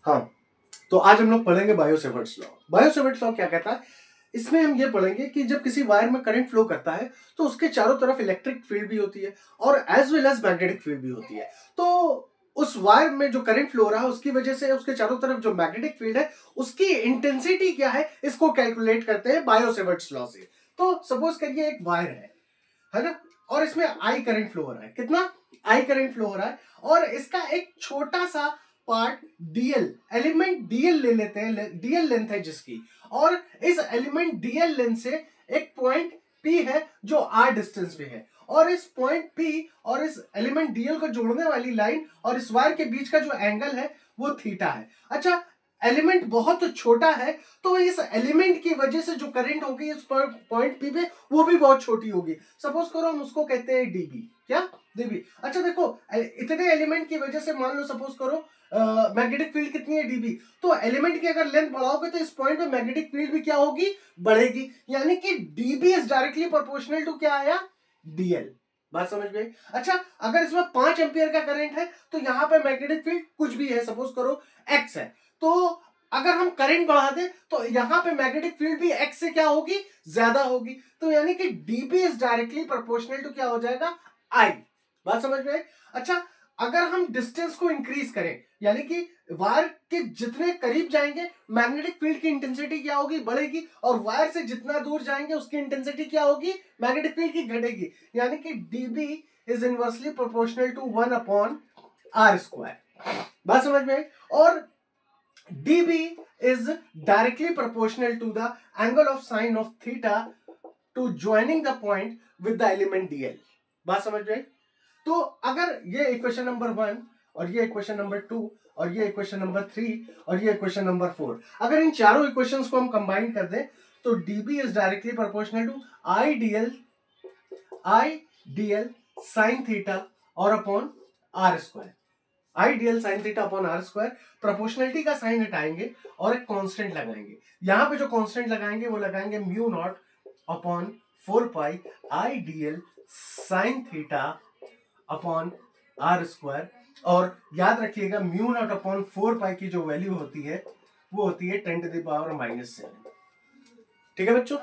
हाँ, तो आज हम लोग पढ़ेंगे बायो-सेवर्ट्स लॉ। बायो-सेवर्ट्स लॉ क्या कहता है? इसमें हम ये पढ़ेंगे कि जब किसी वायर में करंट फ्लो करता है तो उसके चारों तरफ इलेक्ट्रिक फील्ड भी होती है और as well as magnetic field भी होती है। तो उस वायर में जो करंट फ्लो हो रहा है उसकी वजह से उसके चारों तरफ जो मैग्नेटिक फील्ड है उसकी इंटेंसिटी क्या है, इसको कैलकुलेट करते हैं बायो-सेवर्ट्स लॉ से। तो सपोज करिए एक वायर है ना, और इसमें आई करंट फ्लो हो रहा है। कितना आई करंट फ्लो हो रहा है और इसका एक छोटा सा पार्ट डीएल एलिमेंट डीएल ले लेते हैं, डीएल लेंथ है जिसकी, और इस एलिमेंट डीएल लेंथ से एक पॉइंट पी है जो आर डिस्टेंस पे है, और इस पॉइंट पी और इस एलिमेंट डीएल को जोड़ने वाली लाइन और इस वायर के बीच का जो एंगल है वो थीटा है। अच्छा, एलिमेंट बहुत छोटा है तो इस एलिमेंट की वजह से जो करंट होगी इस पॉइंट पी पे वो भी बहुत छोटी होगी। सपोज करो हम उसको कहते हैं डीबी। क्या? डीबी। अच्छा देखो, इतने एलिमेंट की वजह से मान लो सपोज करो मैग्नेटिक फील्ड कितनी है डीबी, तो एलिमेंट की अगर लेंथ बढ़ाओगे तो इस पॉइंट पे मैग्नेटिक फील्ड भी क्या होगी, बढ़ेगी। यानी कि dB is directly proportional to क्या आया, डीएल। बात समझ गई? अच्छा, अगर इसमें 5 एम्पियर का करंट है तो यहाँ पे मैग्नेटिक फील्ड कुछ भी है, सपोज करो एक्स है, तो अगर हम करंट बढ़ा दें तो यहां पे मैग्नेटिक फील्ड भी एक्स से क्या होगी, ज्यादा होगी। तो यानी कि dB is directly proportional to क्या हो जाएगा, आई। बात समझ में? अच्छा, अगर हम डिस्टेंस को इंक्रीज करें यानी कि वायर के जितने करीब जाएंगे मैग्नेटिक फील्ड की इंटेंसिटी क्या होगी, बढ़ेगी, और वायर से जितना दूर जाएंगे उसकी इंटेंसिटी क्या होगी, मैग्नेटिक फील्ड की घटेगी। यानी कि dB is inversely proportional to 1/r²। बात समझ में आई? और dB is directly proportional to the angle of sine of theta to joining the point with the element dl। बात समझ में? तो अगर ये इक्वेशन नंबर 1 और ये इक्वेशन नंबर 2 और ये इक्वेशन नंबर 3 और ये इक्वेशन नंबर 4, अगर इन चारों इक्वेशंस को हम कंबाइन कर दें तो dB is directly proportional to I dl sin theta और upon r²। Ideal sine theta upon r²। Proportionality का साइन हटाएंगे और एक कांस्टेंट लगाएंगे। यहां पे जो कांस्टेंट लगाएंगे वो लगाएंगे mu naught upon 4 pi ideal sine theta upon r²। और याद रखिएगा म्यू नॉट अपॉन 4 पाई की जो वैल्यू होती है वो होती है 10⁻⁻⁷। ठीक है बच्चों?